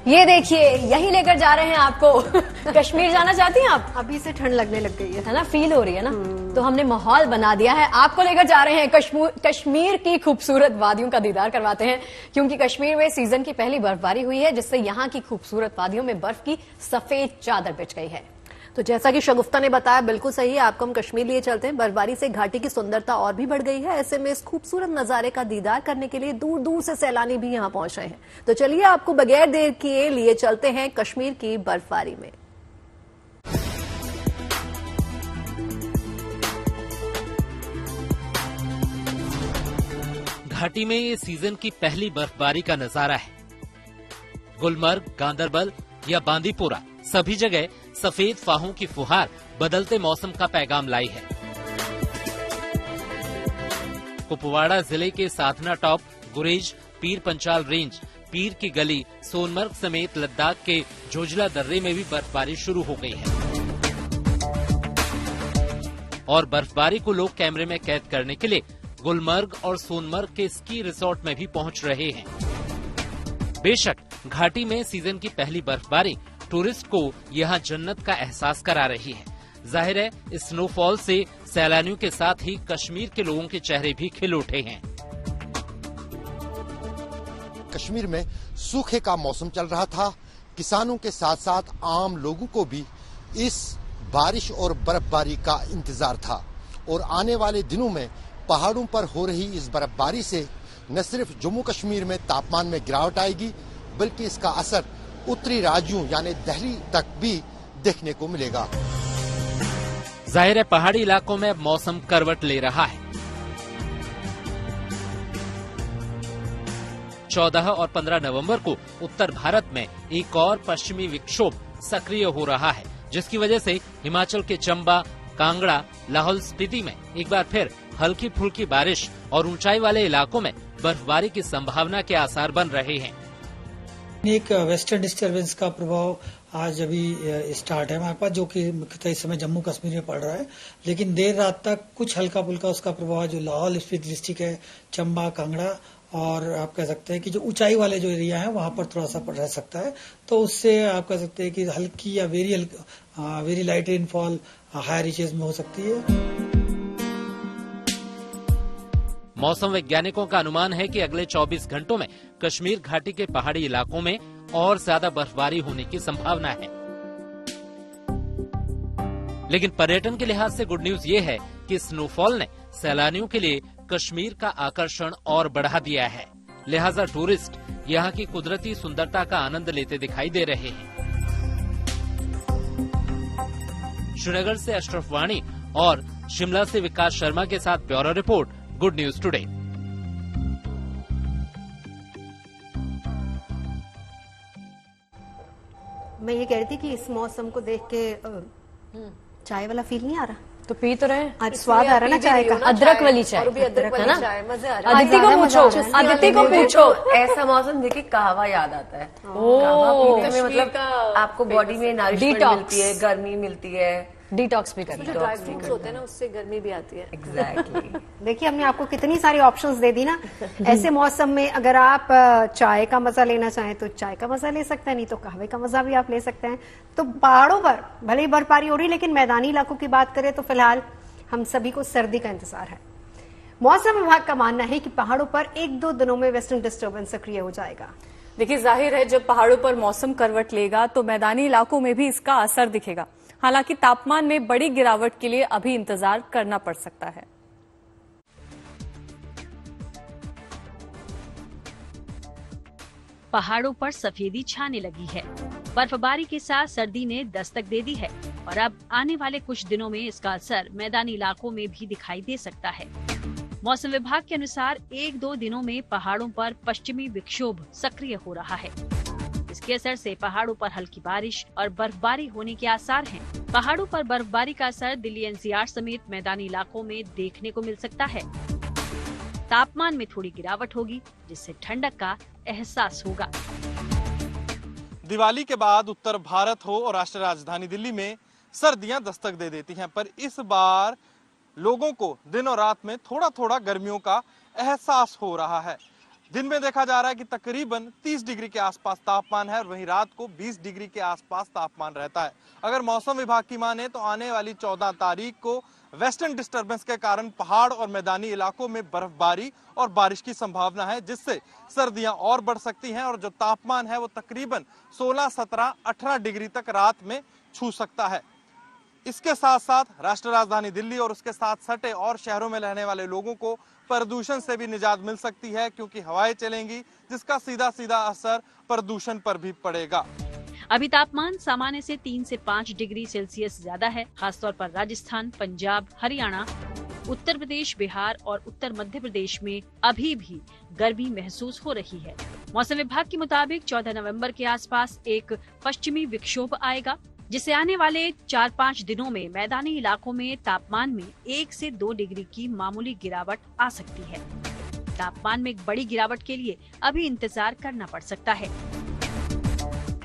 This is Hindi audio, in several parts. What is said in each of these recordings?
ये देखिए, यही लेकर जा रहे हैं आपको। कश्मीर जाना चाहती हैं आप? अभी से ठंड लगने लग गई है ना, फील हो रही है ना। तो हमने माहौल बना दिया है, आपको लेकर जा रहे हैं कश्मीर की खूबसूरत वादियों का दीदार करवाते हैं, क्योंकि कश्मीर में सीजन की पहली बर्फबारी हुई है, जिससे यहाँ की खूबसूरत वादियों में बर्फ की सफेद चादर बिछ गई है। तो जैसा कि शगुफ्ता ने बताया, बिल्कुल सही है, आपको हम कश्मीर लिए चलते हैं। बर्फबारी से घाटी की सुंदरता और भी बढ़ गई है। ऐसे में इस खूबसूरत नजारे का दीदार करने के लिए दूर दूर से सैलानी भी यहां पहुंच रहे हैं। तो चलिए आपको बगैर देर किए लिए चलते हैं कश्मीर की बर्फबारी में। घाटी में ये सीजन की पहली बर्फबारी का नजारा है। गुलमर्ग, गांदरबल या बांदीपुरा, सभी जगह सफेद फाहों की फुहार बदलते मौसम का पैगाम लाई है। कुपवाड़ा जिले के साधना टॉप, गुरेज, पीर पंचाल रेंज, पीर की गली, सोनमर्ग समेत लद्दाख के जोजिला दर्रे में भी बर्फबारी शुरू हो गई है और बर्फबारी को लोग कैमरे में कैद करने के लिए गुलमर्ग और सोनमर्ग के स्की रिसोर्ट में भी पहुंच रहे हैं। बेशक घाटी में सीजन की पहली बर्फबारी टूरिस्ट को यहाँ जन्नत का एहसास करा रही है। जाहिर है, स्नोफॉल से सैलानियों के साथ ही कश्मीर के लोगों के चेहरे भी खिल उठे हैं। कश्मीर में सूखे का मौसम चल रहा था। किसानों के साथ साथ आम लोगों को भी इस बारिश और बर्फबारी का इंतजार था और आने वाले दिनों में पहाड़ों पर हो रही इस बर्फबारी से न सिर्फ जम्मू कश्मीर में तापमान में गिरावट आएगी, बल्कि इसका असर उत्तरी राज्यों यानी दिल्ली तक भी देखने को मिलेगा। जाहिर है, पहाड़ी इलाकों में अब मौसम करवट ले रहा है। 14 और 15 नवंबर को उत्तर भारत में एक और पश्चिमी विक्षोभ सक्रिय हो रहा है, जिसकी वजह से हिमाचल के चंबा, कांगड़ा, लाहौल स्पीति में एक बार फिर हल्की फुल्की बारिश और ऊंचाई वाले इलाकों में बर्फबारी की संभावना के आसार बन रहे हैं। एक वेस्टर्न डिस्टर्बेंस का प्रभाव आज अभी स्टार्ट है हमारे पास, जो कि मुख्यतः इस समय जम्मू कश्मीर में पड़ रहा है, लेकिन देर रात तक कुछ हल्का फुल्का उसका प्रभाव जो लाहौल स्पीति डिस्ट्रिक्ट है, चंबा, कांगड़ा और आप कह सकते हैं कि जो ऊंचाई वाले जो एरिया है वहां पर थोड़ा सा रह सकता है। तो उससे आप कह सकते हैं कि हल्की या very light rainfall higher reaches में हो सकती है। मौसम वैज्ञानिकों का अनुमान है कि अगले 24 घंटों में कश्मीर घाटी के पहाड़ी इलाकों में और ज्यादा बर्फबारी होने की संभावना है। लेकिन पर्यटन के लिहाज से गुड न्यूज ये है कि स्नोफॉल ने सैलानियों के लिए कश्मीर का आकर्षण और बढ़ा दिया है। लिहाजा टूरिस्ट यहाँ की कुदरती सुंदरता का आनंद लेते दिखाई दे रहे हैं। श्रीनगर से अशरफ वाणी और शिमला से विकास शर्मा के साथ bureau report, good news today. मैं ये कह रही थी कि इस मौसम को देख के चाय वाला फील नहीं आ रहा? तो पी तो रहे, आज स्वाद आ रहा ना चाय का, अदरक वाली चाय, और भी अदरक वाली चाय, मजे आ रहे हैं। अदिति को पूछो, ऐसा मौसम देखिए कहवा याद आता है। कहवा पीने में मतलब आपको बॉडी में नरिशमेंट मिलती है, गर्मी मिलती है, डिटॉक्स भी करना है। ड्राई फ्रूट्स होते हैं ना, उससे गर्मी भी आती है। एग्जैक्टली। देखिए, हमने आपको कितनी सारी ऑप्शंस दे दी ना। ऐसे मौसम में अगर आप चाय का मजा लेना चाहें तो चाय का मजा ले सकते हैं, नहीं तो कहवे का मजा भी आप ले सकते हैं। तो पहाड़ों पर भले ही बर्फबारी हो रही, लेकिन मैदानी इलाकों की बात करें तो फिलहाल हम सभी को सर्दी का इंतजार है। मौसम विभाग का मानना है कि पहाड़ों पर 1-2 दिनों में वेस्टर्न डिस्टर्बेंस सक्रिय हो जाएगा। देखिए, जाहिर है जब पहाड़ों पर मौसम करवट लेगा तो मैदानी इलाकों में भी इसका असर दिखेगा। हालांकि तापमान में बड़ी गिरावट के लिए अभी इंतजार करना पड़ सकता है। पहाड़ों पर सफेदी छाने लगी है। बर्फबारी के साथ सर्दी ने दस्तक दे दी है और अब आने वाले कुछ दिनों में इसका असर मैदानी इलाकों में भी दिखाई दे सकता है। मौसम विभाग के अनुसार 1-2 दिनों में पहाड़ों पर पश्चिमी विक्षोभ सक्रिय हो रहा है। इसके असर से पहाड़ों पर हल्की बारिश और बर्फबारी होने के आसार हैं। पहाड़ों पर बर्फबारी का असर दिल्ली एनसीआर समेत मैदानी इलाकों में देखने को मिल सकता है। तापमान में थोड़ी गिरावट होगी, जिससे ठंडक का एहसास होगा। दिवाली के बाद उत्तर भारत हो और राष्ट्रीय राजधानी दिल्ली में सर्दियां दस्तक दे देती हैं, पर इस बार लोगों को दिन और रात में थोड़ा थोड़ा गर्मियों का एहसास हो रहा है। दिन में देखा जा रहा है कि तकरीबन 30 डिग्री के आसपास तापमान है और वहीं रात को 20 डिग्री के आसपास तापमान रहता है। अगर मौसम विभाग की माने तो आने वाली 14 तारीख को वेस्टर्न डिस्टर्बेंस के कारण पहाड़ और मैदानी इलाकों में बर्फबारी और बारिश की संभावना है, जिससे सर्दियां और बढ़ सकती हैं और जो तापमान है वो तकरीबन 16, 17, 18 डिग्री तक रात में छू सकता है। इसके साथ साथ राष्ट्रीय राजधानी दिल्ली और उसके साथ सटे और शहरों में रहने वाले लोगों को प्रदूषण से भी निजात मिल सकती है, क्योंकि हवाएं चलेंगी जिसका सीधा सीधा असर प्रदूषण पर भी पड़ेगा। अभी तापमान सामान्य से 3 से 5 डिग्री सेल्सियस ज्यादा है। खासतौर पर राजस्थान, पंजाब, हरियाणा, उत्तर प्रदेश, बिहार और उत्तर मध्य प्रदेश में अभी भी गर्मी महसूस हो रही है। मौसम विभाग के मुताबिक 14 नवंबर के आसपास एक पश्चिमी विक्षोभ आएगा, जिससे आने वाले 4-5 दिनों में मैदानी इलाकों में तापमान में 1 से 2 डिग्री की मामूली गिरावट आ सकती है। तापमान में एक बड़ी गिरावट के लिए अभी इंतजार करना पड़ सकता है।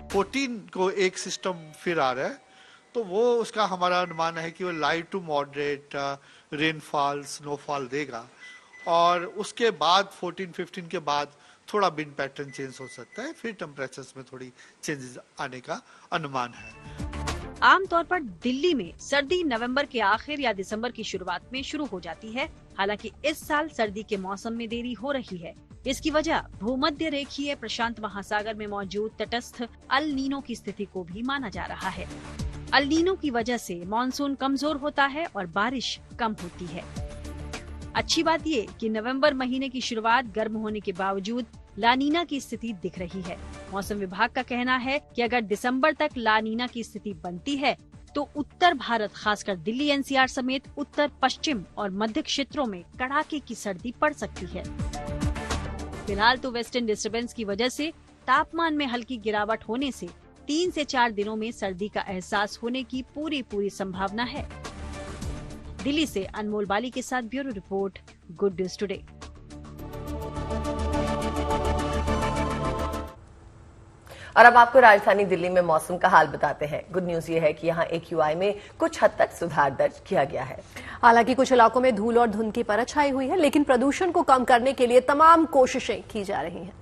14 को एक सिस्टम फिर आ रहा है, तो वो उसका हमारा अनुमान है कि वो light to moderate rainfall, snowfall देगा और उसके बाद 14-15 के बाद थोड़ा विंड पैटर्न चेंज हो सकता है, फिर टेम्परेचर्स में थोड़ी चेंजेस आने का अनुमान है। आमतौर पर दिल्ली में सर्दी नवंबर के आखिर या दिसंबर की शुरुआत में शुरू हो जाती है। हालांकि इस साल सर्दी के मौसम में देरी हो रही है। इसकी वजह भूमध्य रेखीय प्रशांत महासागर में मौजूद तटस्थ अल नीनो की स्थिति को भी माना जा रहा है। अल नीनो की वजह से मानसून कमजोर होता है और बारिश कम होती है। अच्छी बात ये कि नवंबर महीने की शुरुआत गर्म होने के बावजूद लानीना की स्थिति दिख रही है। मौसम विभाग का कहना है कि अगर दिसंबर तक लानीना की स्थिति बनती है तो उत्तर भारत, खासकर दिल्ली एनसीआर समेत उत्तर पश्चिम और मध्य क्षेत्रों में कड़ाके की सर्दी पड़ सकती है। फिलहाल तो वेस्टर्न डिस्टर्बेंस की वजह से तापमान में हल्की गिरावट होने से 3 से 4 दिनों में सर्दी का एहसास होने की पूरी संभावना है। दिल्ली से अनमोल बाली के साथ bureau report, good news today. और अब आपको राजधानी दिल्ली में मौसम का हाल बताते हैं। गुड न्यूज ये है कि यहाँ AQI में कुछ हद तक सुधार दर्ज किया गया है। हालांकि कुछ इलाकों में धूल और धुंध की परत छाई हुई है, लेकिन प्रदूषण को कम करने के लिए तमाम कोशिशें की जा रही हैं।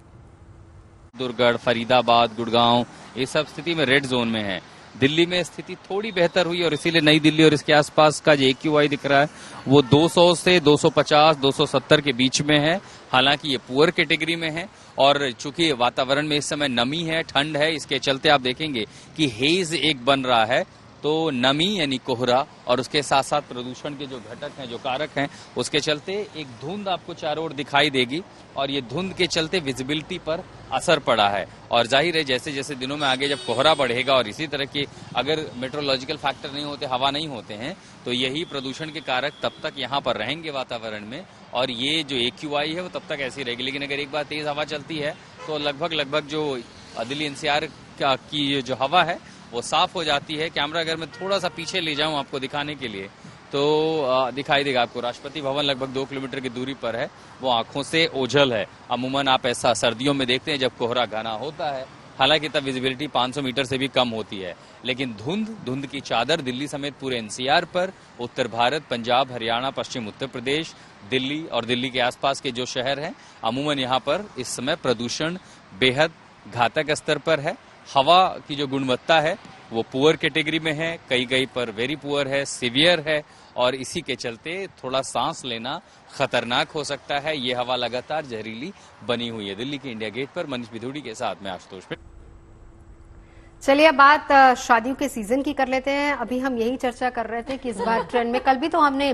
दुर्गढ़, फरीदाबाद, गुड़गांव ये सब स्थिति में रेड जोन में है। दिल्ली में स्थिति थोड़ी बेहतर हुई और इसीलिए नई दिल्ली और इसके आसपास का जो AQI दिख रहा है वो 200 से 250, 270 के बीच में है। हालांकि ये पुअर कैटेगरी में है और चूंकि वातावरण में इस समय नमी है, ठंड है, इसके चलते आप देखेंगे कि हेज एक बन रहा है। तो नमी यानी कोहरा और उसके साथ साथ प्रदूषण के जो घटक हैं, जो कारक हैं, उसके चलते एक धुंध आपको चारों ओर दिखाई देगी और ये धुंध के चलते विजिबिलिटी पर असर पड़ा है। और जाहिर है जैसे जैसे दिनों में आगे जब कोहरा बढ़ेगा और इसी तरह के अगर मेट्रोलॉजिकल फैक्टर नहीं होते, हवा नहीं होते हैं, तो यही प्रदूषण के कारक तब तक यहाँ पर रहेंगे वातावरण में और ये जो AQI है वो तब तक ऐसी रहेगी। लेकिन अगर एक बार तेज हवा चलती है तो लगभग जो दिल्ली NCR की जो हवा है वो साफ हो जाती है। कैमरा अगर मैं थोड़ा सा पीछे ले जाऊं आपको दिखाने के लिए तो दिखाई देगा आपको। राष्ट्रपति भवन लगभग 2 किलोमीटर की दूरी पर है, वो आंखों से ओझल है। अमूमन आप ऐसा सर्दियों में देखते हैं जब कोहरा घना होता है, हालांकि तब विजिबिलिटी 500 मीटर से भी कम होती है। लेकिन धुंध की चादर दिल्ली समेत पूरे NCR पर, उत्तर भारत, पंजाब, हरियाणा, पश्चिम उत्तर प्रदेश, दिल्ली और दिल्ली के आसपास के जो शहर हैं, अमूमन यहाँ पर इस समय प्रदूषण बेहद घातक स्तर पर है। हवा की जो गुणवत्ता है वो पुअर कैटेगरी में है, कई पर वेरी पुअर है, सीवियर है और इसी के चलते थोड़ा सांस लेना खतरनाक हो सकता है। ये हवा लगातार जहरीली बनी हुई है। दिल्ली के इंडिया गेट पर मनीष बिधूड़ी के साथ मैं आशुतोष। चलिए अब बात शादियों के सीजन की कर लेते हैं। अभी हम यही चर्चा कर रहे थे कि इस बार ट्रेंड में, कल भी तो हमने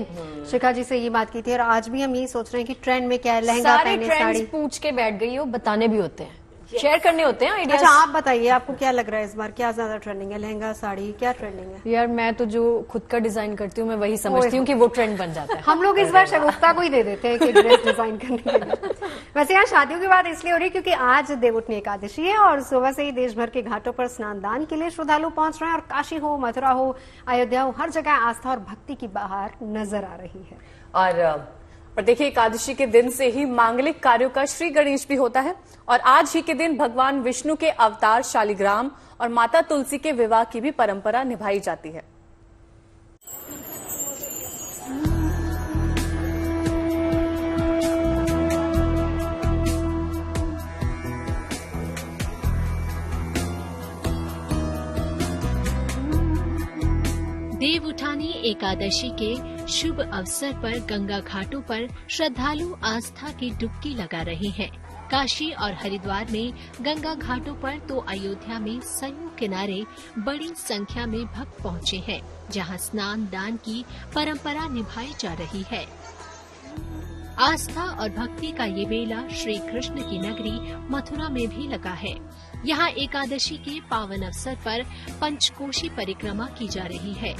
शिखा जी से ये बात की थी और आज भी हम यही सोच रहे हैं कि ट्रेंड में क्या है, लहंगा पहने, साड़ी पूछ के बैठ गई हो, बताने भी होते हैं, शेयर करने होते हैं आइडियाज। अच्छा आप बताइए, आपको क्या लग रहा है इस बार क्या ज्यादा ट्रेंडिंग है, लहंगा, साड़ी, क्या ट्रेंडिंग है? यार मैं तो जो खुद का डिजाइन करती हूँ मैं वही समझती हूँ कि वो ट्रेंड बन जाता है। हम लोग इस बार शगुफ्ता को ही दे देते हैं कि ड्रेस डिजाइन करने के लिए। वैसे यहाँ शादियों की बात इसलिए हो रही है क्योंकि आज देवउठनी एकादशी है और सुबह से ही देश भर के घाटों पर स्नान दान के लिए श्रद्धालु पहुंच रहे हैं और काशी हो, मथुरा हो, अयोध्या हो, हर जगह आस्था और भक्ति की बहार नजर आ रही है। और देखिए एकादशी के दिन से ही मांगलिक कार्यों का श्री गणेश भी होता है और आज ही के दिन भगवान विष्णु के अवतार शालिग्राम और माता तुलसी के विवाह की भी परंपरा निभाई जाती है। देव उठानी एकादशी के शुभ अवसर पर गंगा घाटों पर श्रद्धालु आस्था की डुबकी लगा रहे हैं। काशी और हरिद्वार में गंगा घाटों पर तो अयोध्या में सरयू किनारे बड़ी संख्या में भक्त पहुंचे हैं, जहां स्नान दान की परंपरा निभाई जा रही है। आस्था और भक्ति का ये मेला श्री कृष्ण की नगरी मथुरा में भी लगा है। यहाँ एकादशी के पावन अवसर पर पंचकोशी परिक्रमा की जा रही है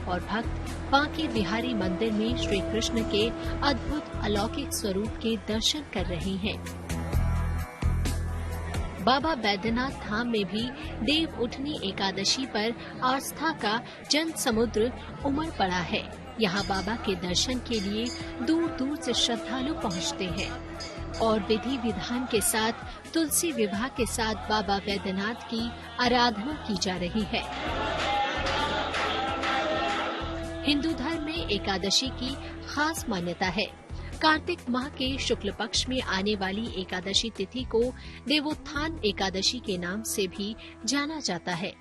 और भक्त बांके बिहारी मंदिर में श्री कृष्ण के अद्भुत अलौकिक स्वरूप के दर्शन कर रहे हैं। बाबा बैद्यनाथ धाम में भी देव उठनी एकादशी पर आस्था का जन समुद्र उमड़ पड़ा है। यहाँ बाबा के दर्शन के लिए दूर दूर से श्रद्धालु पहुँचते हैं और विधि विधान के साथ तुलसी विवाह के साथ बाबा बैद्यनाथ की आराधना की जा रही है। हिंदू धर्म में एकादशी की खास मान्यता है। कार्तिक माह के शुक्ल पक्ष में आने वाली एकादशी तिथि को देवोत्थान एकादशी के नाम से भी जाना जाता है।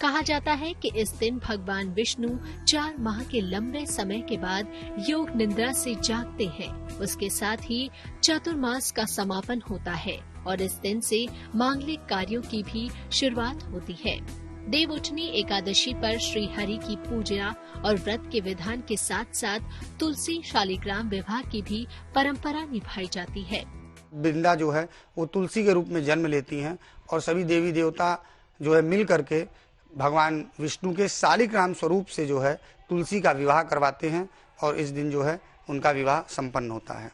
कहा जाता है कि इस दिन भगवान विष्णु 4 माह के लंबे समय के बाद योग निद्रा से जागते हैं। उसके साथ ही चातुर्मास का समापन होता है और इस दिन से मांगलिक कार्यों की भी शुरुआत होती है। देव उठनी एकादशी पर श्री हरि की पूजा और व्रत के विधान के साथ साथ तुलसी शालिग्राम विवाह की भी परंपरा निभाई जाती है। वृंदा जो है वो तुलसी के रूप में जन्म लेती हैं और सभी देवी देवता जो है मिल करके भगवान विष्णु के शालिग्राम स्वरूप से जो है तुलसी का विवाह करवाते हैं और इस दिन जो है उनका विवाह संपन्न होता है।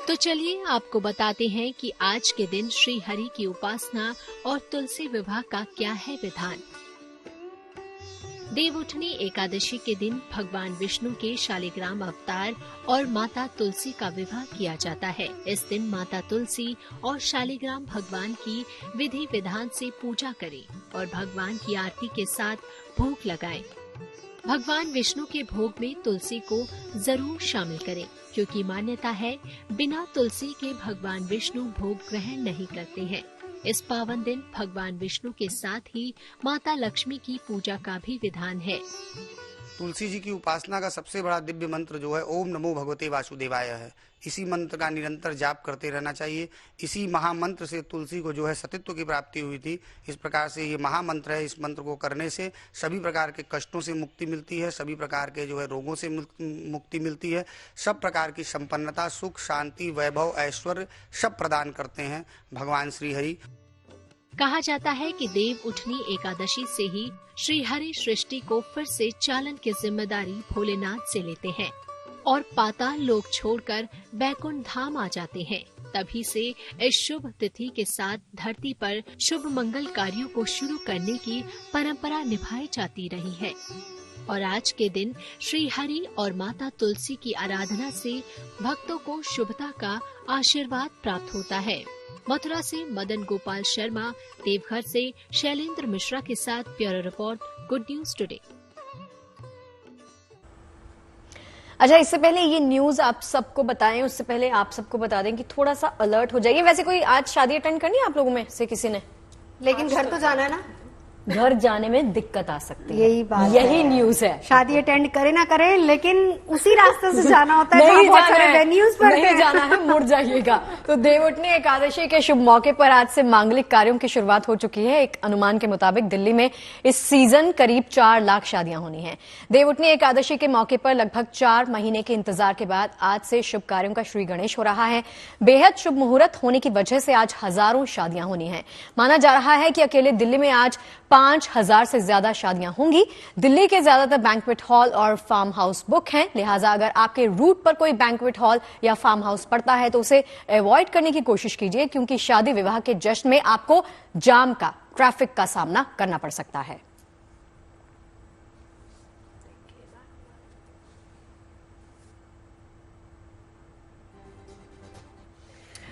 तो चलिए आपको बताते हैं कि आज के दिन श्री हरि की उपासना और तुलसी विवाह का क्या है विधान। देव उठनी एकादशी के दिन भगवान विष्णु के शालिग्राम अवतार और माता तुलसी का विवाह किया जाता है। इस दिन माता तुलसी और शालिग्राम भगवान की विधि विधान से पूजा करें और भगवान की आरती के साथ भोग लगाएं। भगवान विष्णु के भोग में तुलसी को जरूर शामिल करें, क्योंकि मान्यता है बिना तुलसी के भगवान विष्णु भोग ग्रहण नहीं करते हैं। इस पावन दिन भगवान विष्णु के साथ ही माता लक्ष्मी की पूजा का भी विधान है। तुलसी जी की उपासना का सबसे बड़ा दिव्य मंत्र जो है ओम नमो भगवते वासुदेवाय है। इसी मंत्र का निरंतर जाप करते रहना चाहिए। इसी महामंत्र से तुलसी को जो है सतीत्व की प्राप्ति हुई थी। इस प्रकार से ये महामंत्र है। इस मंत्र को करने से सभी प्रकार के कष्टों से मुक्ति मिलती है, सभी प्रकार के जो है रोगों से मुक्ति मिलती है, सब प्रकार की संपन्नता, सुख, शांति, वैभव, ऐश्वर्य सब प्रदान करते हैं भगवान श्री हरि। कहा जाता है कि देव उठनी एकादशी से ही श्री हरि सृष्टि को फिर से चालन की जिम्मेदारी भोलेनाथ से लेते हैं और पाताल लोक छोड़कर बैकुंठ धाम आ जाते हैं। तभी से इस शुभ तिथि के साथ धरती पर शुभ मंगल कार्यों को शुरू करने की परंपरा निभाई जाती रही है और आज के दिन श्री हरि और माता तुलसी की आराधना से भक्तों को शुभता का आशीर्वाद प्राप्त होता है। मथुरा से मदन गोपाल शर्मा, देवघर से शैलेंद्र मिश्रा के साथ bureau report, good news today. अच्छा, इससे पहले ये न्यूज आप सबको बताएं, उससे पहले आप सबको बता दें कि थोड़ा सा अलर्ट हो जाइए। वैसे कोई आज शादी अटेंड करनी है आप लोगों में से किसी ने? लेकिन घर तो जाना है ना। घर जाने में दिक्कत आ सकती है, यही बात यही न्यूज है। शादी अटेंड करे ना करे, लेकिन उसी रास्ते से जाना होता है। नहीं बहुत जाना सारे है, वेन्यूज पर नहीं जाना है, मुड़ जाइएगा। तो देव उठनी एकादशी के शुभ मौके पर आज से मांगलिक कार्यों की शुरुआत हो चुकी है। एक अनुमान के मुताबिक दिल्ली में इस सीजन करीब 4 लाख शादियां होनी है। देव उठनी एकादशी के मौके पर लगभग 4 महीने के इंतजार के बाद आज से शुभ कार्यों का श्री गणेश हो रहा है। बेहद शुभ मुहूर्त होने की वजह से आज हजारों शादियां होनी है। माना जा रहा है कि अकेले दिल्ली में आज 5000 से ज्यादा शादियां होंगी। दिल्ली के ज्यादातर बैंक्वेट हॉल और फार्म हाउस बुक हैं, लिहाजा अगर आपके रूट पर कोई बैंक्वेट हॉल या फार्म हाउस पड़ता है तो उसे अवॉइड करने की कोशिश कीजिए, क्योंकि शादी विवाह के जश्न में आपको जाम का, ट्रैफिक का सामना करना पड़ सकता है।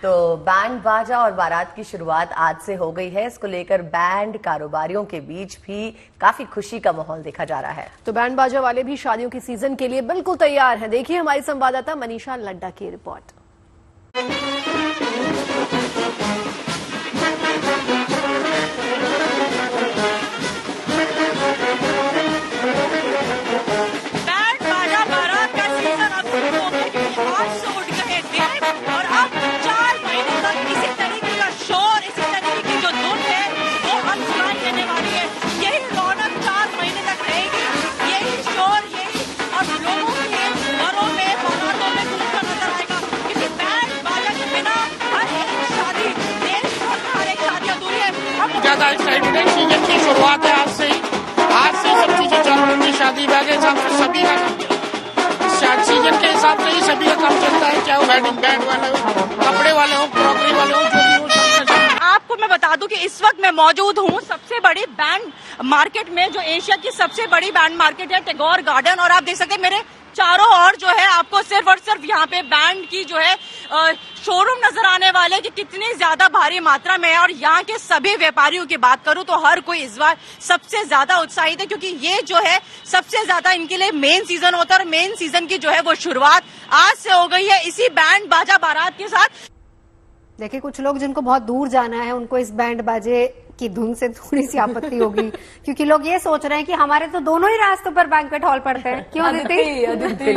तो बैंड बाजा और बारात की शुरुआत आज से हो गई है। इसको लेकर बैंड कारोबारियों के बीच भी काफी खुशी का माहौल देखा जा रहा है। तो बैंड बाजा वाले भी शादियों की सीजन के लिए बिल्कुल तैयार हैं। देखिए हमारी संवाददाता मनीषा लड्डा की रिपोर्ट। ज्यादा एक्साइटेड है। सीजन की शुरुआत है आज से ही सब चीजें चालू होंगी। शादी ब्याह के हिसाब से सभी का सीजन के हिसाब से ही सभी का काम चलता है, चाहे वो वेडिंग बैंड वाले हो, कपड़े वाले हो, क्रॉकरी वाले हो, जो भी हो। आपको मैं बता दूं कि इस वक्त मैं मौजूद हूं सबसे बड़ी बैंड मार्केट में, जो एशिया की सबसे बड़ी बैंड मार्केट है, टैगोर गार्डन। और आप देख सकते हैं मेरे चारों ओर जो है आपको सिर्फ और सिर्फ यहाँ पे बैंड की जो है शोरूम नजर आने वाले कि कितनी ज्यादा भारी मात्रा में है। और यहाँ के सभी व्यापारियों की बात करूं तो हर कोई इस बार सबसे ज्यादा उत्साहित है, क्योंकि ये जो है सबसे ज्यादा इनके लिए मेन सीजन होता है। और मेन सीजन की जो है वो शुरुआत आज से हो गई है इसी बैंड बाजा बारात के साथ। देखिए, कुछ लोग जिनको बहुत दूर जाना है उनको इस बैंड बाजे की धुन से थोड़ी सी आपत्ति होगी, क्योंकि लोग ये सोच रहे हैं कि हमारे तो दोनों ही रास्तों पर बैंक्वेट हॉल पड़ते हैं। क्यों अदिति?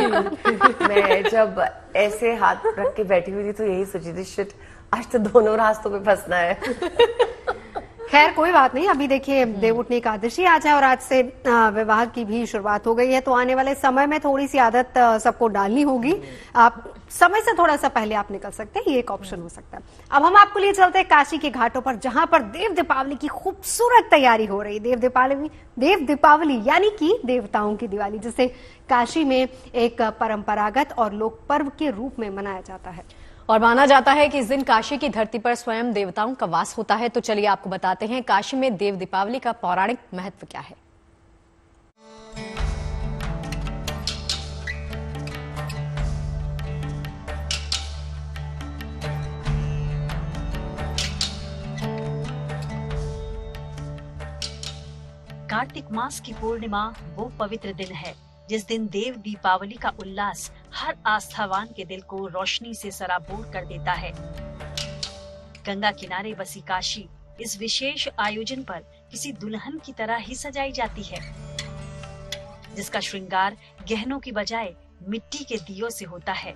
मैं जब ऐसे हाथ रख के बैठी हुई थी तो यही सोची थी, शिट आज तो दोनों रास्तों पे फंसना है। खैर कोई बात नहीं। अभी देखिए, देवउठनी एकादशी आज है और आज से विवाह की भी शुरुआत हो गई है, तो आने वाले समय में थोड़ी सी आदत सबको डालनी होगी। आप समय से थोड़ा सा पहले आप निकल सकते हैं, ये एक ऑप्शन हो सकता है। अब हम आपको लिए चलते हैं काशी के घाटों पर, जहां पर देव दीपावली की खूबसूरत तैयारी हो रही है। देव दीपावली यानी कि देवताओं की दिवाली, जिसे काशी में एक परंपरागत और लोक पर्व के रूप में मनाया जाता है। और माना जाता है कि इस दिन काशी की धरती पर स्वयं देवताओं का वास होता है। तो चलिए आपको बताते हैं काशी में देव दीपावली का पौराणिक महत्व क्या है। कार्तिक मास की पूर्णिमा वो पवित्र दिन है जिस दिन देव दीपावली का उल्लास हर आस्थावान के दिल को रोशनी से सराबोर कर देता है। गंगा किनारे बसी काशी इस विशेष आयोजन पर किसी दुल्हन की तरह ही सजाई जाती है, जिसका श्रृंगार गहनों की बजाय मिट्टी के दियों से होता है।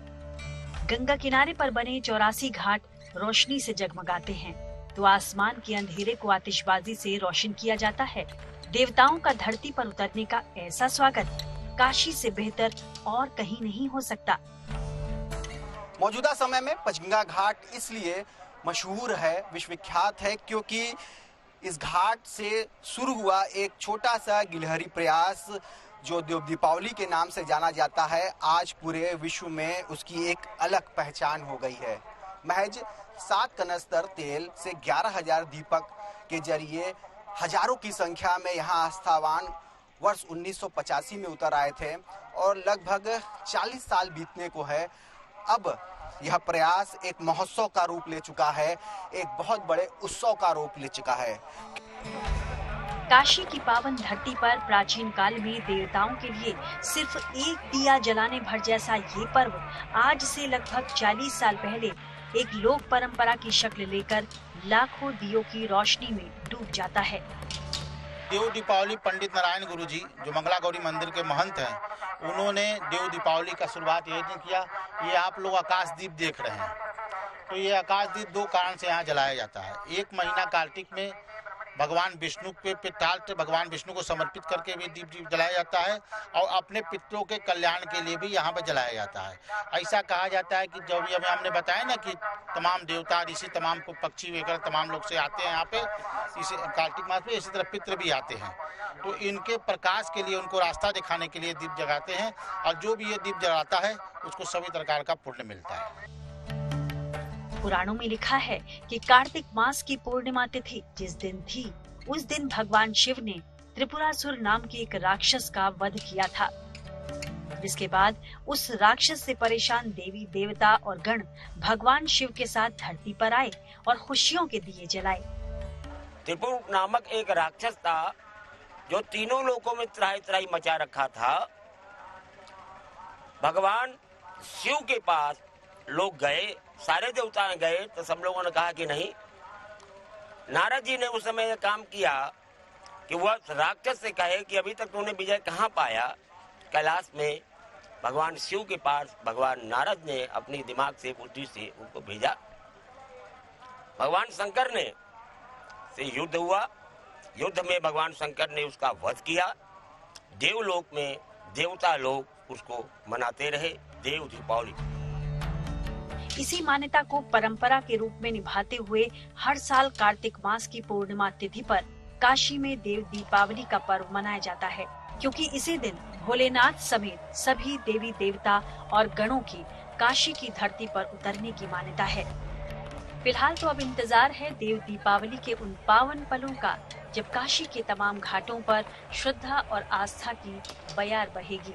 गंगा किनारे पर बने 84 घाट रोशनी से जगमगाते हैं, तो आसमान के अंधेरे को आतिशबाजी से रोशन किया जाता है। देवताओं का धरती पर उतरने का ऐसा स्वागत काशी से बेहतर और कहीं नहीं हो सकता। मौजूदा समय में पंचगंगा घाट इसलिए मशहूर है, विश्वविख्यात है, क्योंकि इस घाट से शुरू हुआ एक छोटा सा गिलहरी प्रयास जो देव दीपावली के नाम से जाना जाता है, आज पूरे विश्व में उसकी एक अलग पहचान हो गई है। महज 7 कनस्तर तेल से 11,000 दीपक के जरिए हजारों की संख्या में यहाँ आस्थावान वर्ष 1985 में उतर आए थे और लगभग 40 साल बीतने को है। अब यह प्रयास एक महोत्सव का रूप ले चुका है, एक बहुत बड़े उत्सव का रूप ले चुका है। काशी की पावन धरती पर प्राचीन काल में देवताओं के लिए सिर्फ एक दिया जलाने भर जैसा ये पर्व आज से लगभग 40 साल पहले एक लोक परंपरा की शक्ल लेकर लाखों दियों की रोशनी में डूब जाता है। देव दीपावली पंडित नारायण गुरु जी जो मंगला गौरी मंदिर के महंत हैं, उन्होंने देव दीपावली का शुरुआत यही किया। ये आप लोग आकाश दीप देख रहे हैं, तो ये आकाश दीप 2 कारण से यहाँ जलाया जाता है। एक महीना कार्तिक में भगवान विष्णु पे पिटाल भगवान विष्णु को समर्पित करके भी दीप जलाया जाता है और अपने पितरों के कल्याण के लिए भी यहाँ पे जलाया जाता है। ऐसा कहा जाता है कि जब अभी हमने बताया ना कि तमाम देवता ऋषि तमाम पक्षी वगैरह तमाम लोग से आते हैं यहाँ पे इस कार्तिक मास में, इसी तरह पितर भी आते हैं, तो इनके प्रकाश के लिए उनको रास्ता दिखाने के लिए दीप जगाते हैं और जो भी ये दीप जलाता है उसको सभी प्रकार का पुण्य मिलता है। पुराणों में लिखा है कि कार्तिक मास की पूर्णिमा तिथि जिस दिन थी, उस दिन भगवान शिव ने त्रिपुरासुर नाम के एक राक्षस का वध किया था, जिसके बाद उस राक्षस से परेशान देवी देवता और गण भगवान शिव के साथ धरती पर आए और खुशियों के दिए जलाए। त्रिपुर नामक एक राक्षस था जो तीनों लोकों में त्राही त्राही मचा रखा था। भगवान शिव के पास लोग गए, सारे देवता गए, तो सब लोगों ने कहा कि नहीं। नारद जी ने उस समय यह काम किया कि वह राक्षस से कहे कि अभी तक तूने विजय कहाँ पाया। कैलाश में भगवान शिव के पास भगवान नारद ने अपनी दिमाग से बुद्धि से उनको भेजा। भगवान शंकर ने से युद्ध हुआ। युद्ध में भगवान शंकर ने उसका वध किया। देवलोक में देवता लोग उसको मनाते रहे देव दीपावली। इसी मान्यता को परंपरा के रूप में निभाते हुए हर साल कार्तिक मास की पूर्णिमा तिथि पर काशी में देव दीपावली का पर्व मनाया जाता है, क्योंकि इसी दिन भोलेनाथ समेत सभी देवी देवता और गणों की काशी की धरती पर उतरने की मान्यता है। फिलहाल तो अब इंतजार है देव दीपावली के उन पावन पलों का, जब काशी के तमाम घाटों पर श्रद्धा और आस्था की बयार बहेगी।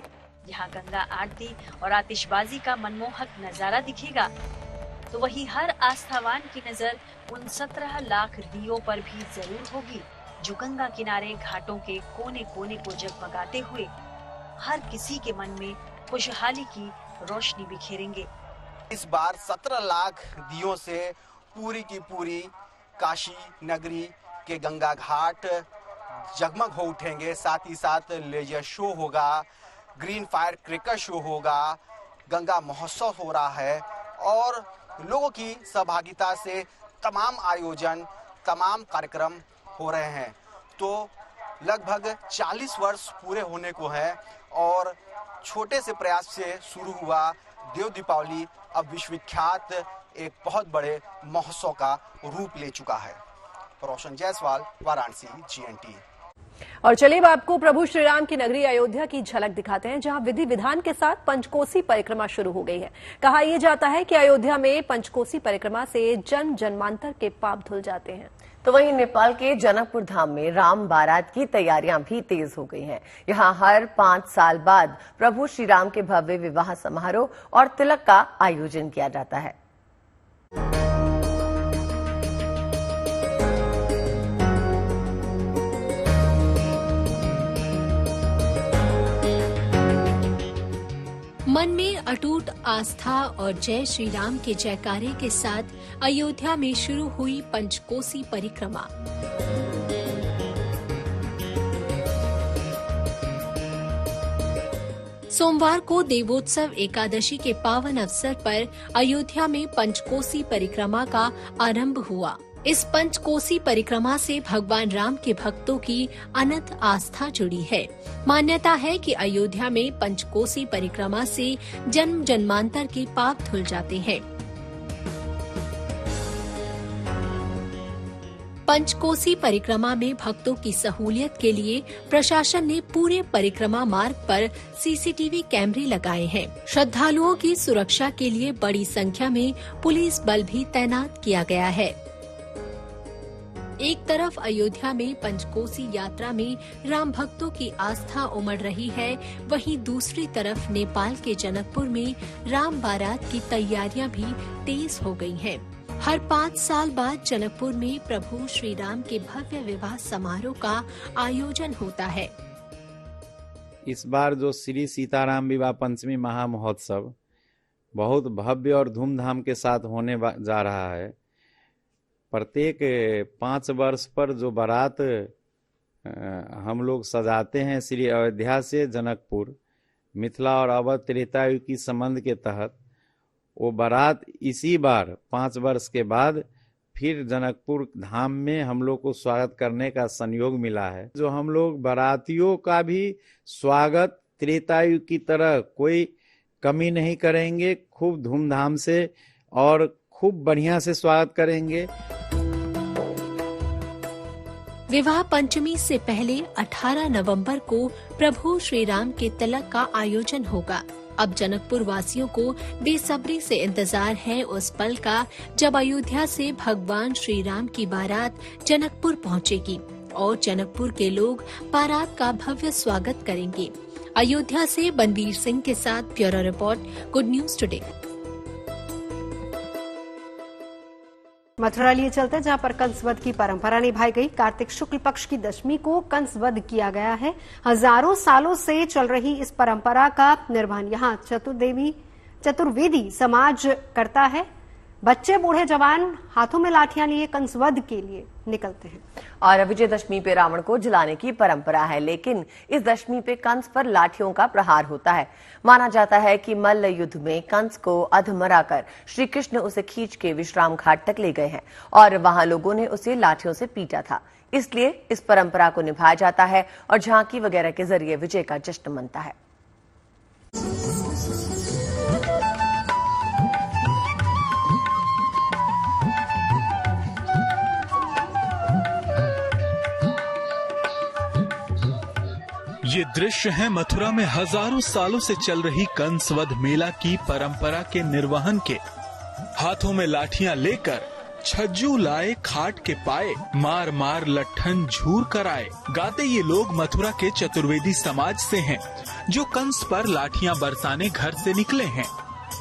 यहाँ गंगा आरती और आतिशबाजी का मनमोहक नजारा दिखेगा, तो वही हर आस्थावान की नजर उन 17 लाख दियों पर भी जरूर होगी, जो गंगा किनारे घाटों के कोने कोने को जगमगाते हुए हर किसी के मन में खुशहाली की रोशनी बिखेरेंगे। इस बार 17 लाख दियों से पूरी की पूरी काशी नगरी के गंगा घाट जगमग हो उठेंगे। साथ ही साथ लेजर शो होगा, ग्रीन फायर क्रेकर शो होगा, गंगा महोत्सव हो रहा है और लोगों की सहभागिता से तमाम आयोजन, तमाम कार्यक्रम हो रहे हैं। तो लगभग 40 वर्ष पूरे होने को है और छोटे से प्रयास से शुरू हुआ देव दीपावली अब विश्वविख्यात एक बहुत बड़े महोत्सव का रूप ले चुका है। रोशन जायसवाल, वाराणसी, GNT। और चलिए अब आपको प्रभु श्री राम की नगरी अयोध्या की झलक दिखाते हैं, जहां विधि विधान के साथ पंचकोसी परिक्रमा शुरू हो गई है। कहा यह जाता है कि अयोध्या में पंचकोसी परिक्रमा से जन्म जन्मांतर के पाप धुल जाते हैं। तो वहीं नेपाल के जनकपुर धाम में राम बारात की तैयारियां भी तेज हो गई हैं। यहां हर 5 साल बाद प्रभु श्री राम के भव्य विवाह समारोह और तिलक का आयोजन किया जाता है। मन में अटूट आस्था और जय श्री राम के जयकारे के साथ अयोध्या में शुरू हुई पंचकोसी परिक्रमा। सोमवार को देवोत्सव एकादशी के पावन अवसर पर अयोध्या में पंचकोसी परिक्रमा का आरंभ हुआ। इस पंचकोसी परिक्रमा से भगवान राम के भक्तों की अनंत आस्था जुड़ी है। मान्यता है कि अयोध्या में पंचकोसी परिक्रमा से जन्म जन्मांतर के पाप धुल जाते हैं। पंचकोसी परिक्रमा में भक्तों की सहूलियत के लिए प्रशासन ने पूरे परिक्रमा मार्ग पर CCTV कैमरे लगाए हैं। श्रद्धालुओं की सुरक्षा के लिए बड़ी संख्या में पुलिस बल भी तैनात किया गया है। एक तरफ अयोध्या में पंचकोसी यात्रा में राम भक्तों की आस्था उमड़ रही है, वहीं दूसरी तरफ नेपाल के जनकपुर में राम बारात की तैयारियां भी तेज हो गई हैं। हर 5 साल बाद जनकपुर में प्रभु श्री राम के भव्य विवाह समारोह का आयोजन होता है। इस बार जो श्री सीताराम विवाह पंचमी महामहोत्सव बहुत भव्य और धूमधाम के साथ होने जा रहा है। प्रत्येक 5 वर्ष पर जो बारात हम लोग सजाते हैं श्री अयोध्या से जनकपुर, मिथिला और अवध त्रेतायुग की संबंध के तहत, वो बारात इसी बार 5 वर्ष के बाद फिर जनकपुर धाम में हम लोग को स्वागत करने का संयोग मिला है। जो हम लोग बारातियों का भी स्वागत त्रेतायुग की तरह कोई कमी नहीं करेंगे, खूब धूमधाम से और खूब बढ़िया से स्वागत करेंगे। विवाह पंचमी से पहले 18 नवंबर को प्रभु श्री राम के तिलक का आयोजन होगा। अब जनकपुर वासियों को बेसब्री से इंतजार है उस पल का जब अयोध्या से भगवान श्री राम की बारात जनकपुर पहुंचेगी और जनकपुर के लोग बारात का भव्य स्वागत करेंगे। अयोध्या से बनवीर सिंह के साथ bureau report, good news today. Mathura लिए चलते जहां पर कंसवध की परंपरा निभाई गई। कार्तिक शुक्ल पक्ष की दशमी को कंसवध किया गया है। हजारों सालों से चल रही इस परंपरा का निर्वहन यहां चतुर्वेदी समाज करता है। बच्चे बूढ़े जवान हाथों में लाठियां लिए कंसवध के लिए निकलते हैं। और विजयदशमी पे रावण को जलाने की परंपरा है, लेकिन इस दशमी पे कंस पर लाठियों का प्रहार होता है। माना जाता है कि मल्ल युद्ध में कंस को अधमरा कर श्री कृष्ण उसे खींच के विश्राम घाट तक ले गए हैं और वहां लोगों ने उसे लाठियों से पीटा था। इसलिए इस परंपरा को निभाया जाता है और झांकी वगैरह के जरिए विजय का जश्न मनता है। ये दृश्य है मथुरा में हजारों सालों से चल रही कंसवध मेला की परंपरा के निर्वहन के। हाथों में लाठियां लेकर छज्जू लाए खाट के पाए, मार मार लट्ठन झूर कर आए। गाते ये लोग मथुरा के चतुर्वेदी समाज से हैं, जो कंस पर लाठियां बरसाने घर से निकले हैं।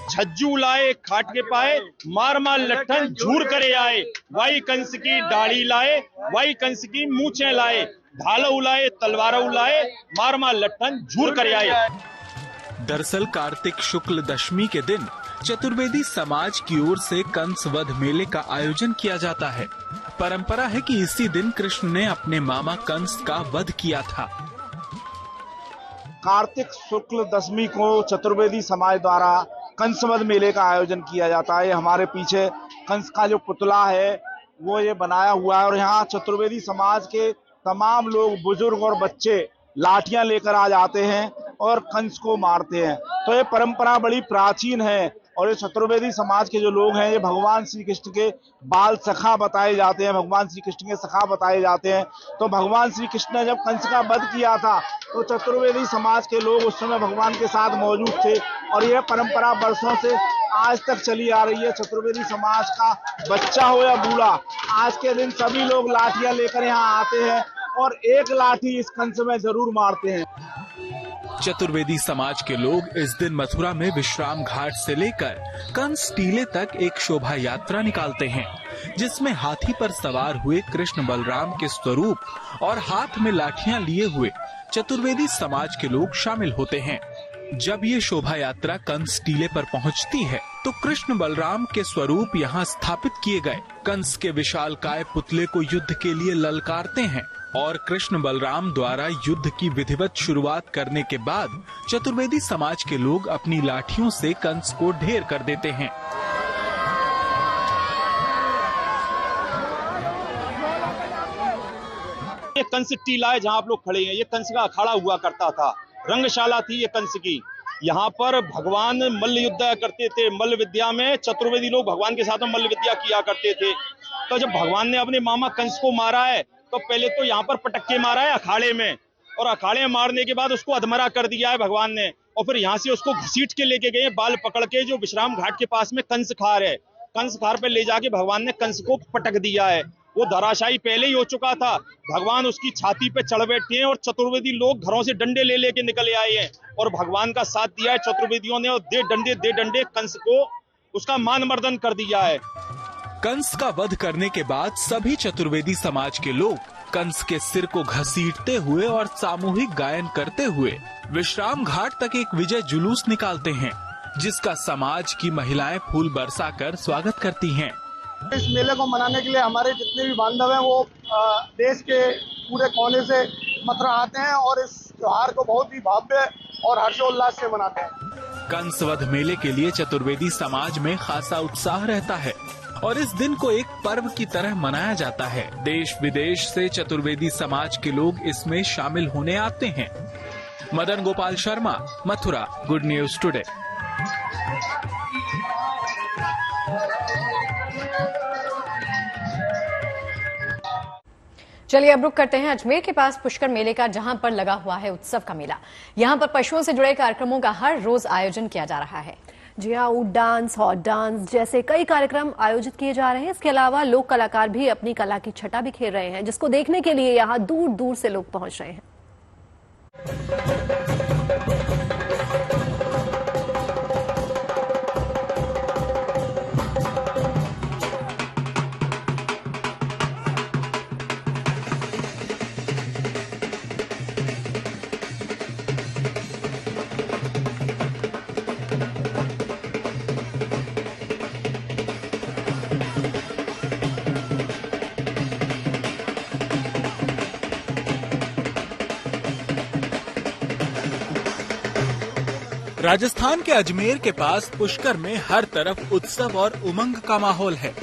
छज्जू लाए खाट के पाए, मार मार लट्ठन झूर करे आए। वाई कंस की दाढ़ी लाए, वाई कंस की मूछें लाए। ढाल उलाए, तलवार उलाए, मार मार लट्ठन झूर करे आए। दरअसल कार्तिक शुक्ल दशमी के दिन चतुर्वेदी समाज की ओर से कंस वध मेले का आयोजन किया जाता है। परंपरा है कि इसी दिन कृष्ण ने अपने मामा कंस का वध किया था। कार्तिक शुक्ल दशमी को चतुर्वेदी समाज द्वारा कंसवध मेले का आयोजन किया जाता है। हमारे पीछे कंस का जो पुतला है वो ये बनाया हुआ है और यहाँ चतुर्वेदी समाज के तमाम लोग, बुजुर्ग और बच्चे लाठियां लेकर आ जाते हैं और कंस को मारते हैं। तो ये परंपरा बड़ी प्राचीन है और ये चतुर्वेदी समाज के जो लोग हैं ये भगवान श्री कृष्ण के बाल सखा बताए जाते हैं, भगवान श्री कृष्ण के सखा बताए जाते हैं। तो भगवान श्री कृष्ण ने जब कंस का वध किया था तो चतुर्वेदी समाज के लोग उस समय भगवान के साथ मौजूद थे और यह परंपरा वर्षों से आज तक चली आ रही है। चतुर्वेदी समाज का बच्चा हो या बूढ़ा, आज के दिन सभी लोग लाठियां लेकर यहाँ आते हैं और एक लाठी इस कंस में जरूर मारते हैं। चतुर्वेदी समाज के लोग इस दिन मथुरा में विश्राम घाट से लेकर कंस टीले तक एक शोभा यात्रा निकालते हैं, जिसमें हाथी पर सवार हुए कृष्ण बलराम के स्वरूप और हाथ में लाठियां लिए हुए चतुर्वेदी समाज के लोग शामिल होते हैं। जब ये शोभा यात्रा कंस टीले पर पहुंचती है तो कृष्ण बलराम के स्वरूप यहाँ स्थापित किए गए कंस के विशालकाय पुतले को युद्ध के लिए ललकारते हैं और कृष्ण बलराम द्वारा युद्ध की विधिवत शुरुआत करने के बाद चतुर्वेदी समाज के लोग अपनी लाठियों से कंस को ढेर कर देते हैं। ये कंस टीला है जहाँ आप लोग खड़े हैं, ये कंस का अखाड़ा हुआ करता था, रंगशाला थी ये कंस की। यहाँ पर भगवान मल्ल युद्ध करते थे। मल्ल विद्या में चतुर्वेदी लोग भगवान के साथ में मल्ल विद्या किया करते थे। तो जब भगवान ने अपने मामा कंस को मारा है तो पहले तो यहाँ पर पटक्के मारा है अखाड़े में, और अखाड़े में मारने के बाद उसको अधमरा कर दिया है भगवान ने, और फिर यहाँ से उसको घसीट के लेके गए बाल पकड़ के, जो विश्राम घाट के पास में कंस खार है, कंस खार पे ले जाके भगवान ने कंस को पटक दिया है। वो धराशायी पहले ही हो चुका था। भगवान उसकी छाती पे चढ़ बैठे हैं और चतुर्वेदी लोग घरों से डंडे ले लेके निकले आए हैं और भगवान का साथ दिया है चतुर्वेदियों ने, और दे डंडे कंस को उसका मान मर्दन कर दिया है। कंस का वध करने के बाद सभी चतुर्वेदी समाज के लोग कंस के सिर को घसीटते हुए और सामूहिक गायन करते हुए विश्राम घाट तक एक विजय जुलूस निकालते हैं, जिसका समाज की महिलाएं फूल बरसाकर स्वागत करती हैं। इस मेले को मनाने के लिए हमारे जितने भी बांधव हैं वो देश के पूरे कोने से मथुरा आते हैं और इस त्योहार को बहुत ही भव्य और हर्षोल्लास से मनाते हैं। कंस वध मेले के लिए चतुर्वेदी समाज में खासा उत्साह रहता है और इस दिन को एक पर्व की तरह मनाया जाता है। देश विदेश से चतुर्वेदी समाज के लोग इसमें शामिल होने आते हैं। Madan Gopal Sharma, Mathura, good news today. चलिए अब रुक करते हैं अजमेर के पास पुष्कर मेले का, जहां पर लगा हुआ है उत्सव का मेला। यहां पर पशुओं से जुड़े कार्यक्रमों का हर रोज आयोजन किया जा रहा है। जी हाँ, ऊँट डांस, हॉट डांस जैसे कई कार्यक्रम आयोजित किए जा रहे हैं। इसके अलावा लोक कलाकार भी अपनी कला की छटा बिखेर रहे हैं, जिसको देखने के लिए यहाँ दूर दूर से लोग पहुंच रहे हैं। राजस्थान के अजमेर के पास पुष्कर में हर तरफ उत्सव और उमंग का माहौल है।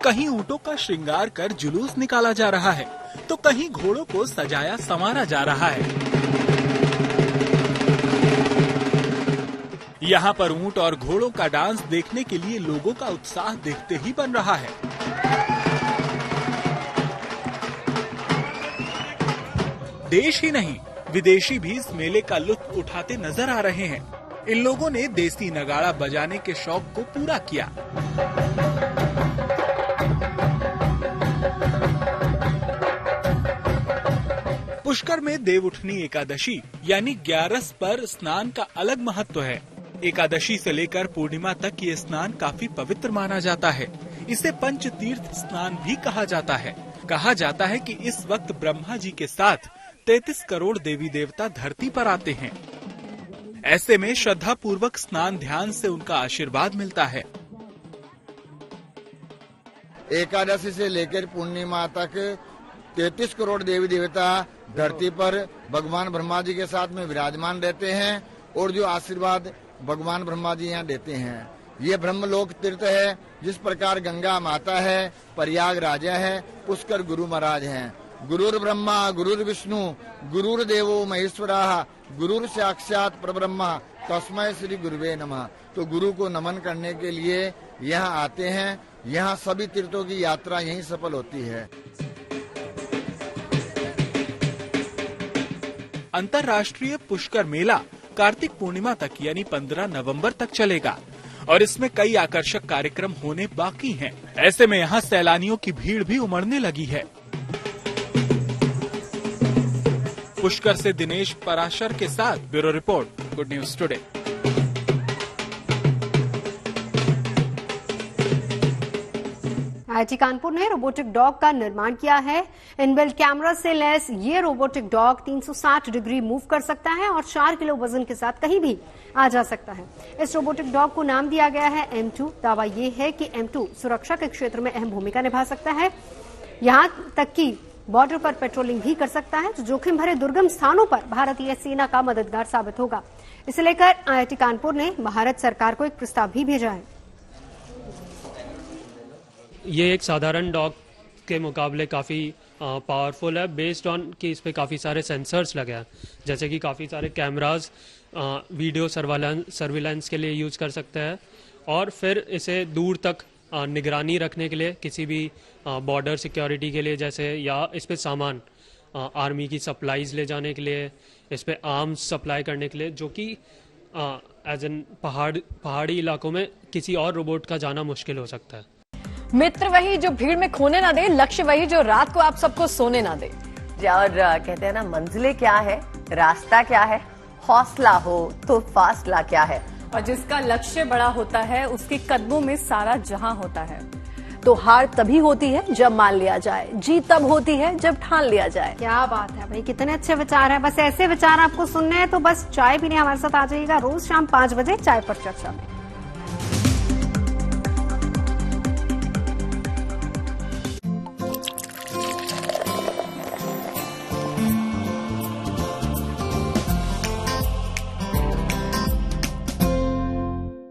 कहीं ऊंटों का श्रृंगार कर जुलूस निकाला जा रहा है तो कहीं घोड़ों को सजाया संवारा जा रहा है। यहाँ पर ऊंट और घोड़ों का डांस देखने के लिए लोगों का उत्साह देखते ही बन रहा है। देश ही नहीं विदेशी भी इस मेले का लुत्फ उठाते नजर आ रहे हैं। इन लोगों ने देसी नगाड़ा बजाने के शौक को पूरा किया। पुष्कर में देवउठनी एकादशी यानी 11 पर स्नान का अलग महत्व है। एकादशी से लेकर पूर्णिमा तक ये स्नान काफी पवित्र माना जाता है। इसे पंच तीर्थ स्नान भी कहा जाता है। कहा जाता है कि इस वक्त ब्रह्मा जी के साथ 33 करोड़ देवी देवता धरती पर आते हैं। ऐसे में श्रद्धा पूर्वक स्नान ध्यान से उनका आशीर्वाद मिलता है। एकादशी से लेकर पूर्णिमा तक 33 करोड़ देवी देवता धरती पर भगवान ब्रह्मा जी के साथ में विराजमान रहते हैं और जो आशीर्वाद भगवान ब्रह्मा जी यहाँ देते हैं। ये ब्रह्मलोक तीर्थ है। जिस प्रकार गंगा माता है, प्रयाग राजा है, पुष्कर गुरु महाराज हैं। गुरुर ब्रह्मा गुरुर विष्णु गुरुर देवो महेश्वरा गुरुर साक्षात परब्रह्मा तस्मै श्री गुरुवे नमः। तो गुरु को नमन करने के लिए यहाँ आते हैं। यहाँ सभी तीर्थों की यात्रा यहीं सफल होती है। अंतर्राष्ट्रीय पुष्कर मेला कार्तिक पूर्णिमा तक यानी 15 नवंबर तक चलेगा और इसमें कई आकर्षक कार्यक्रम होने बाकी हैं। ऐसे में यहाँ सैलानियों की भीड़ भी उमड़ने लगी है। पुष्कर से दिनेश पराशर के साथ bureau report, good news today. IIT Kanpur ने रोबोटिक डॉग का निर्माण किया है। इनबिल्ट कैमरा से लैस ये रोबोटिक डॉग 360 डिग्री मूव कर सकता है और 4 किलो वजन के साथ कहीं भी आ जा सकता है। इस रोबोटिक डॉग को नाम दिया गया है M2। दावा ये है कि M2 सुरक्षा के क्षेत्र में अहम भूमिका निभा सकता है। यहां तक कि बॉर्डर पर पेट्रोलिंग भी कर सकता है, जो जोखिम भरे दुर्गम स्थानों पर भारतीय सेना का मददगार साबित होगा। इसे लेकर IIT कानपुर ने भारत सरकार को एक प्रस्ताव भी भेजा है। ये एक साधारण डॉग के मुकाबले काफ़ी पावरफुल है, बेस्ड ऑन कि इस पे काफ़ी सारे सेंसर्स लगे हैं, जैसे कि काफ़ी सारे कैमरास वीडियो सर्विलांस के लिए यूज कर सकते हैं और फिर इसे दूर तक निगरानी रखने के लिए, किसी भी बॉर्डर सिक्योरिटी के लिए, जैसे या इस पे सामान आर्मी की सप्लाईज ले जाने के लिए, इस पे आर्म्स सप्लाई करने के लिए, जो कि एज एन पहाड़ी इलाकों में किसी और रोबोट का जाना मुश्किल हो सकता है। मित्र वही जो भीड़ में खोने ना दे, लक्ष्य वही जो रात को आप सबको सोने ना दे। और कहते हैं ना, मंजिलें क्या है, रास्ता क्या है, हौसला हो तो फासला क्या है। और जिसका लक्ष्य बड़ा होता है उसके कदमों में सारा जहां होता है। तो हार तभी होती है जब मान लिया जाए, जीत तब होती है जब ठान लिया जाए। क्या बात है भाई, कितने अच्छे विचार हैं। बस ऐसे विचार आपको सुनने हैं तो बस चाय पीने हमारे साथ आ जाइएगा रोज शाम 5 बजे चाय पर चर्चा में।